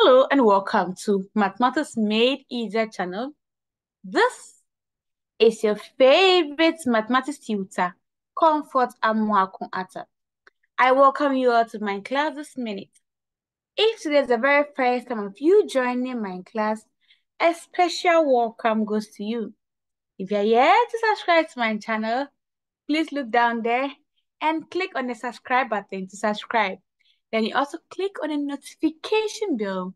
Hello and welcome to Mathematics Made Easier channel. This is your favorite mathematics tutor, Comfort Amuakun Atta. I welcome you all to my class this minute. If today is the very first time of you joining my class, a special welcome goes to you. If you're yet to subscribe to my channel, please look down there and click on the subscribe button to subscribe. Then you also click on the notification bell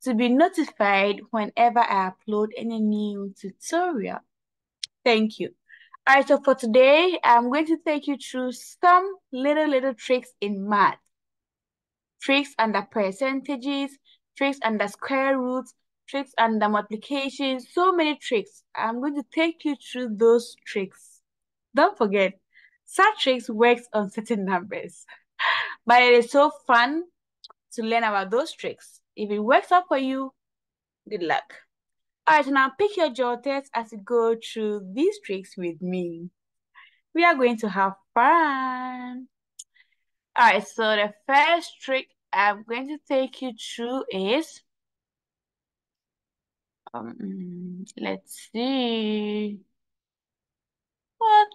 to be notified whenever I upload any new tutorial. Thank you. All right, so for today, I'm going to take you through some little tricks in math. Tricks under percentages, tricks under square roots, tricks under multiplication, so many tricks. I'm going to take you through those tricks. Don't forget, such tricks works on certain numbers. But it is so fun to learn about those tricks. If it works out for you, good luck. All right, so now pick your jotters as you go through these tricks with me. We are going to have fun. All right, so the first trick I'm going to take you through is, let's see. What?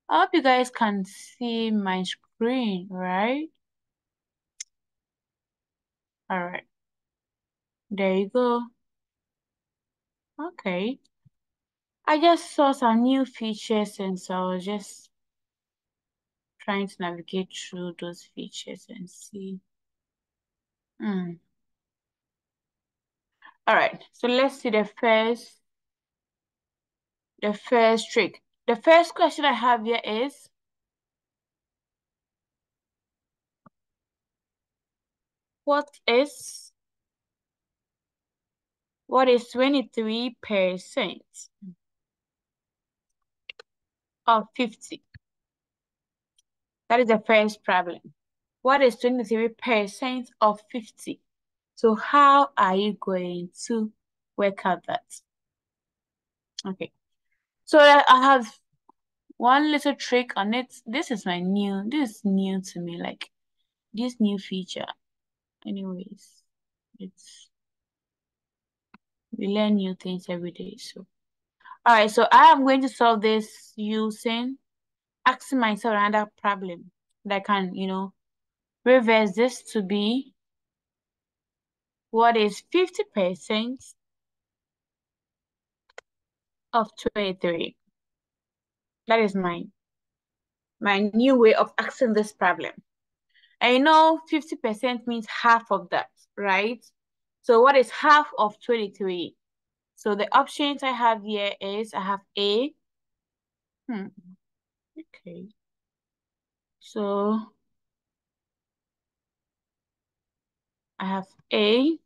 I hope you guys can see my screen, right? All right. There you go. Okay. I just saw some new features and so I was just trying to navigate through those features and see. All right, so let's see the first trick. The first question I have here is, what is 23% of 50? That is the first problem. What is 23% of 50? So how are you going to work out that? Okay, so I have one little trick on it. This is new to me, like this new feature. Anyways, we learn new things every day. So, all right, so I am going to solve this using asking myself another problem that can, reverse this to be, what is 50% of 23? That is my new way of asking this problem. And 50% means half of that, right? So what is half of 23? So the options I have here is, I have A. Okay. So I have A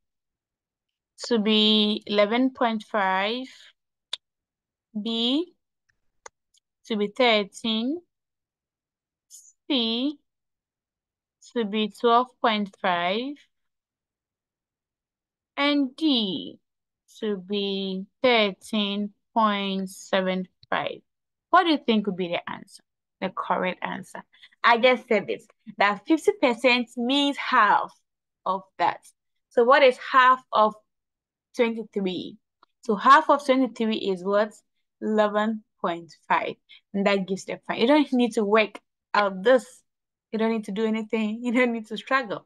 to be 11.5, B to be 13, C to be 12.5, and D to be 13.75. What do you think would be the answer? The correct answer. I just said this, that 50% means half of that. So what is half of 23? So half of 23 is what? 11.5. And that gives the fine. You don't need to work out this. You don't need to do anything. You don't need to struggle.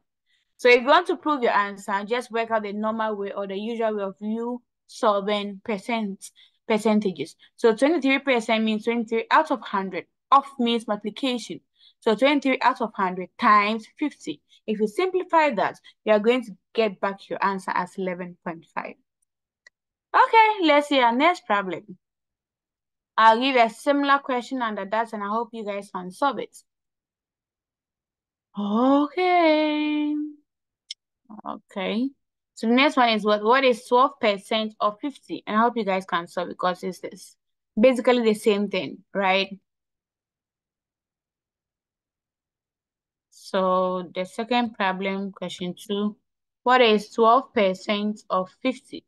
So if you want to prove your answer, just work out the normal way or the usual way of you solving percentages. So 23% means 23 out of 100. Off means multiplication. So 23 out of 100 times 50. If you simplify that, you are going to get back your answer as 11.5. Okay, let's see our next problem. I'll give a similar question under that, and I hope you guys can solve it. Okay. So the next one is what is 12% of 50? And I hope you guys can solve it because it's this. Basically the same thing, right? So the second problem, question 2, what is 12% of 50?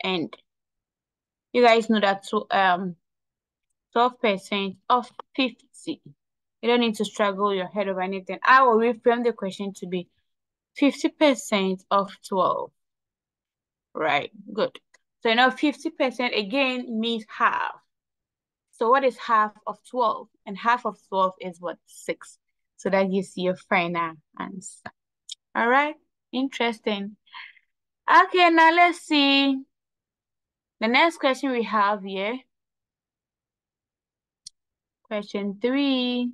And you guys know that 12% of 50. You don't need to struggle your head over anything. I will reframe the question to be, 50% of 12. Right, good. So now 50% again means half. So what is half of 12? And half of 12 is what? 6. So that gives you your final answer. All right, interesting. Okay, now let's see. The next question we have here. Question 3.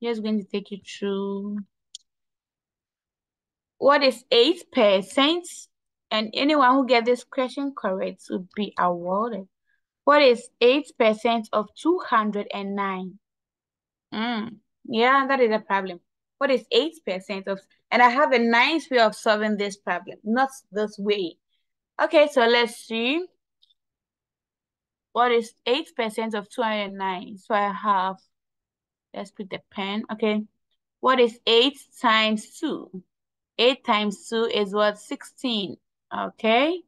Just going to take you through. What is 8%? And anyone who gets this question correct will be awarded. What is 8% of 209? Yeah, that is a problem. What is 8% of, and I have a nice way of solving this problem, not this way. Okay, so let's see. What is 8% of 209? So I have, let's put the pen. Okay. What is 8 times 2? 8 times 2 is what? 16. Okay.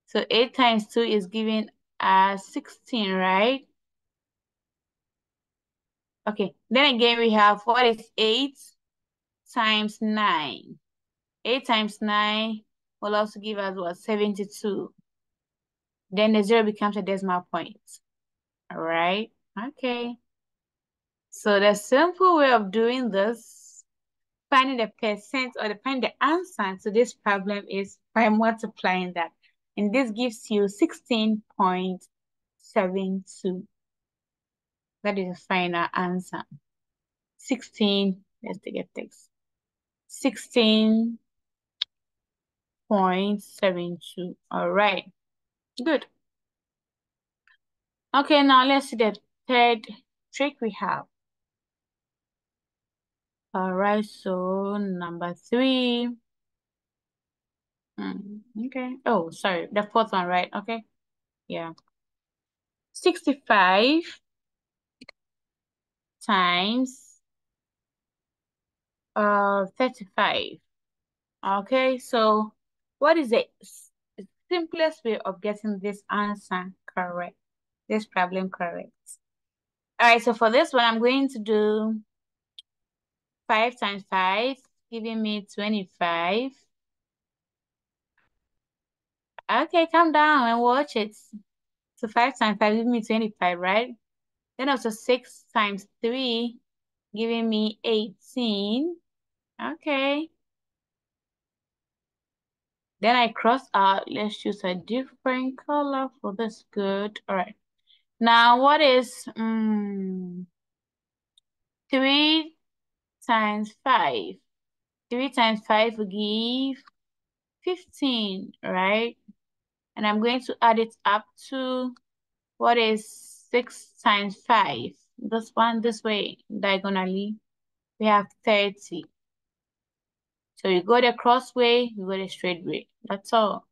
So 8 times 2 is giving us 16, right? Okay. Then again, we have what is 8 times 9? 8 times 9 will also give us what? 72. Then the 0 becomes a decimal point. All right. Okay. So the simple way of doing this, finding the percent or finding the answer to this problem is by multiplying that. And this gives you 16.72. That is the final answer. 16, let's take a text. 16.72. All right, good. Okay, now let's see the third trick we have. All right, so number 3. Okay. Oh, sorry, the fourth one, right? Okay. Yeah. 65 times 35. Okay, so what is the simplest way of getting this answer correct? This problem correct. All right, so for this one, I'm going to do 5 times 5, giving me 25. Okay, calm down and watch it. So 5 times 5 giving me 25, right? Then also 6 times 3 giving me 18. Okay. Then I cross out. Let's choose a different color for this. Good. All right. Now what is 3 times 5? 3 times 5 will give 15, right? And I'm going to add it up to what is 6 times 5? This one this way, diagonally, we have 30. So you go the cross way, you go the straight way. That's all.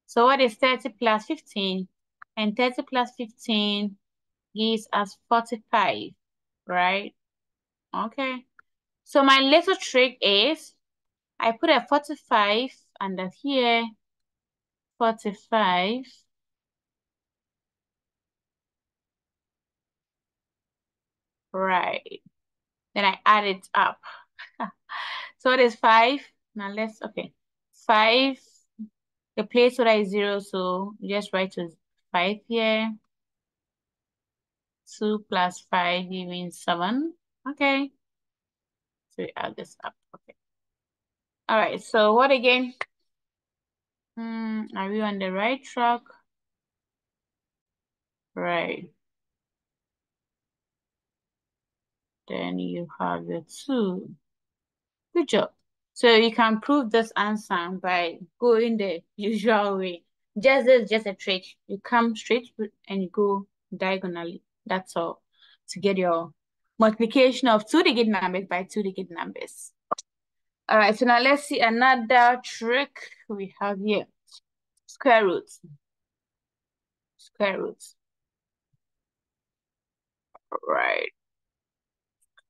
So what is 30 plus 15? And 30 plus 15 gives us 45, right? Okay. So my little trick is I put a 45 under here, 45. Right. Then I add it up. So it is 5. Now let's, okay. 5, the placeholder is 0, so just write to 5 here. 2 plus 5 giving 7. Okay. So we add this up. Okay. All right. So what again? Are we on the right track? Right. Then you have the 2. Good job. So you can prove this answer by going the usual way. Just a trick. You come straight and you go diagonally. That's all. To get your multiplication of two-digit numbers by two-digit numbers. All right, so now let's see another trick we have here. Square roots. Square roots. Right.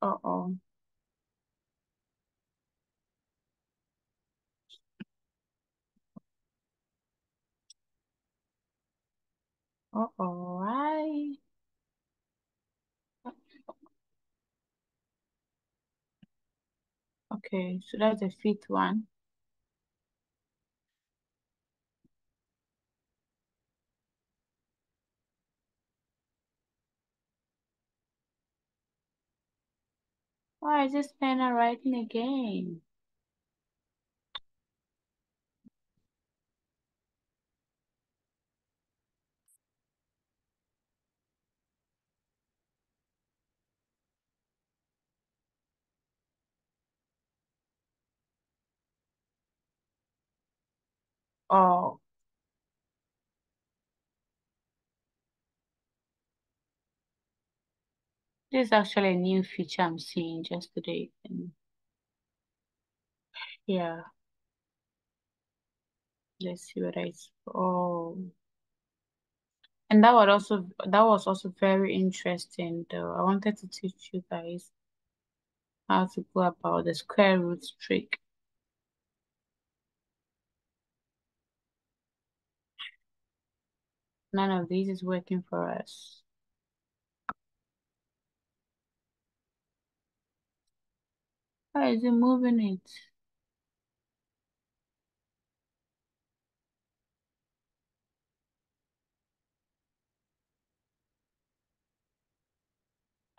Uh-oh. Uh-oh. Why? Okay, so that's the fifth one. Why is this pen not writing again? Oh, this is actually a new feature I'm seeing just today. And yeah, let's see what it's. Oh, and that was also very interesting though. I wanted to teach you guys how to go about the square root trick. None of these is working for us. Why is it moving it?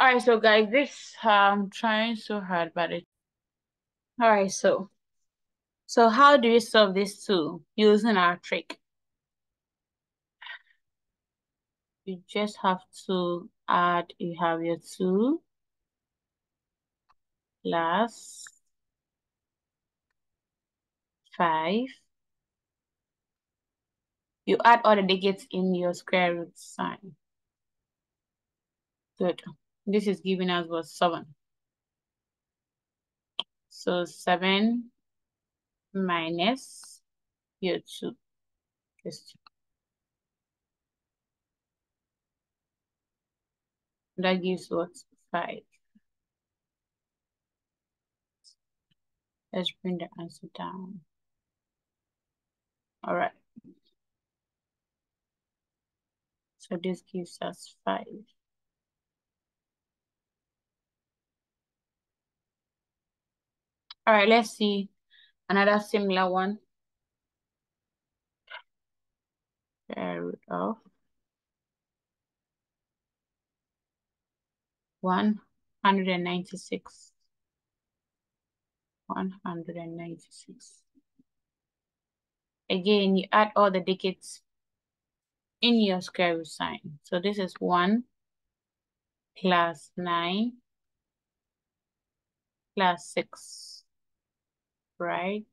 All right, so guys, this I'm trying so hard, but it. All right, so how do you solve this two using our trick? You just have to add. You have your 2 plus 5. You add all the digits in your square root sign. Good. This is giving us what 7. So 7 minus your 2. That gives what 5. Let's bring the answer down. All right. So this gives us 5. All right, let's see another similar one. Square root of 196. 196. Again, you add all the digits in your square root sign. So this is 1 plus 9 plus 6, right?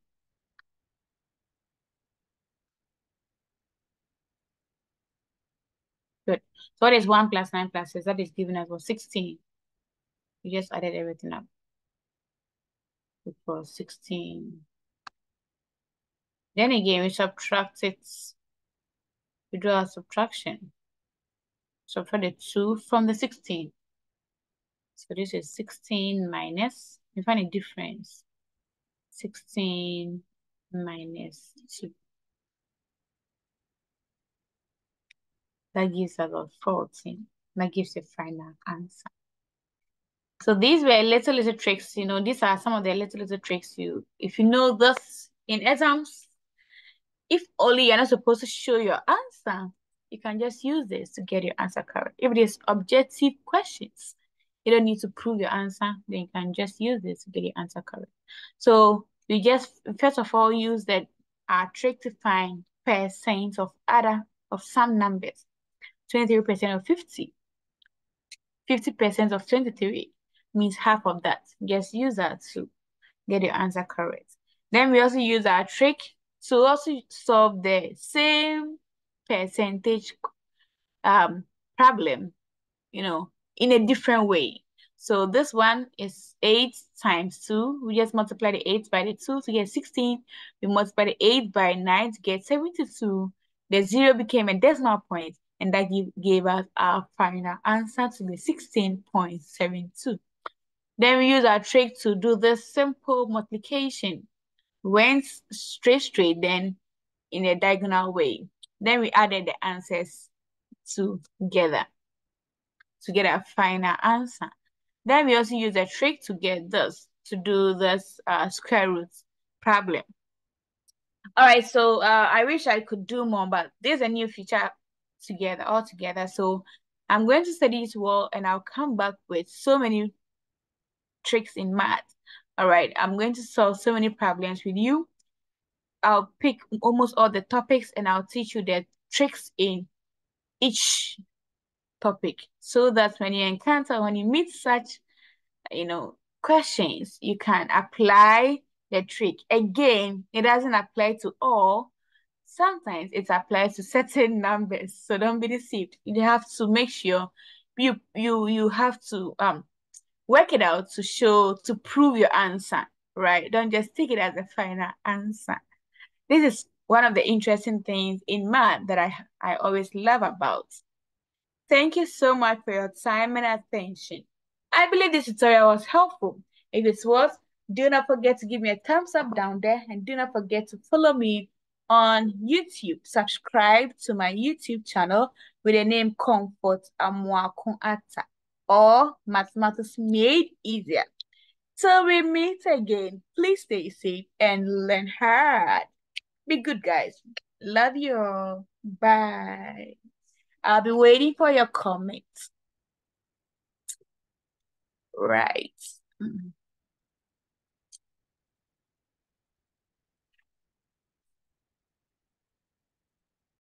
Good. So what is 1 plus 9 plus 6? That is giving us what 16. We just added everything up. It was 16. Then again, we subtract it. We do a subtraction. Subtract the 2 from the 16. So this is 16 minus, we find a difference. 16 minus 2. That gives us about 14. That gives the final answer. So these were little tricks, these are some of the little tricks if you know this in exams, if only you're not supposed to show your answer, you can just use this to get your answer correct. If it is objective questions, you don't need to prove your answer, then you can just use this to get your answer correct. So we just, first of all, use our trick to find percent of some numbers. 23% of 50. 50% of 23 means half of that. Just use that to get your answer correct. Then we also use our trick to also solve the same percentage problem, in a different way. So this one is 8 times 2. We just multiply the 8 by the 2 to get 16. We multiply the 8 by 9 to get 72. The 0 became a decimal point, and that gave us our final answer to be 16.72. Then we use our trick to do this simple multiplication. Went straight, then in a diagonal way. Then we added the answers together to get a final answer. Then we also use a trick to get this. to do this square root problem. All right, so I wish I could do more, but there's a new feature all together. So I'm going to study it well, and I'll come back with so many tricks in math. All right, I'm going to solve so many problems with you. I'll pick almost all the topics, and I'll teach you the tricks in each topic, so that when you meet such, questions, you can apply the trick. Again, it doesn't apply to all. Sometimes it applies to certain numbers, so don't be deceived. You have to make sure you have to work it out to prove your answer, right? Don't just take it as a final answer. This is one of the interesting things in math that I always love about. Thank you so much for your time and attention. I believe this tutorial was helpful. If it was, do not forget to give me a thumbs up down there, and do not forget to follow me on YouTube. Subscribe to my YouTube channel with the name Comfort Amuakun Ata, or Mathematics Made Easier. Till we meet again, please stay safe and learn hard. Be good, guys. Love you all. Bye. I'll be waiting for your comments. Right.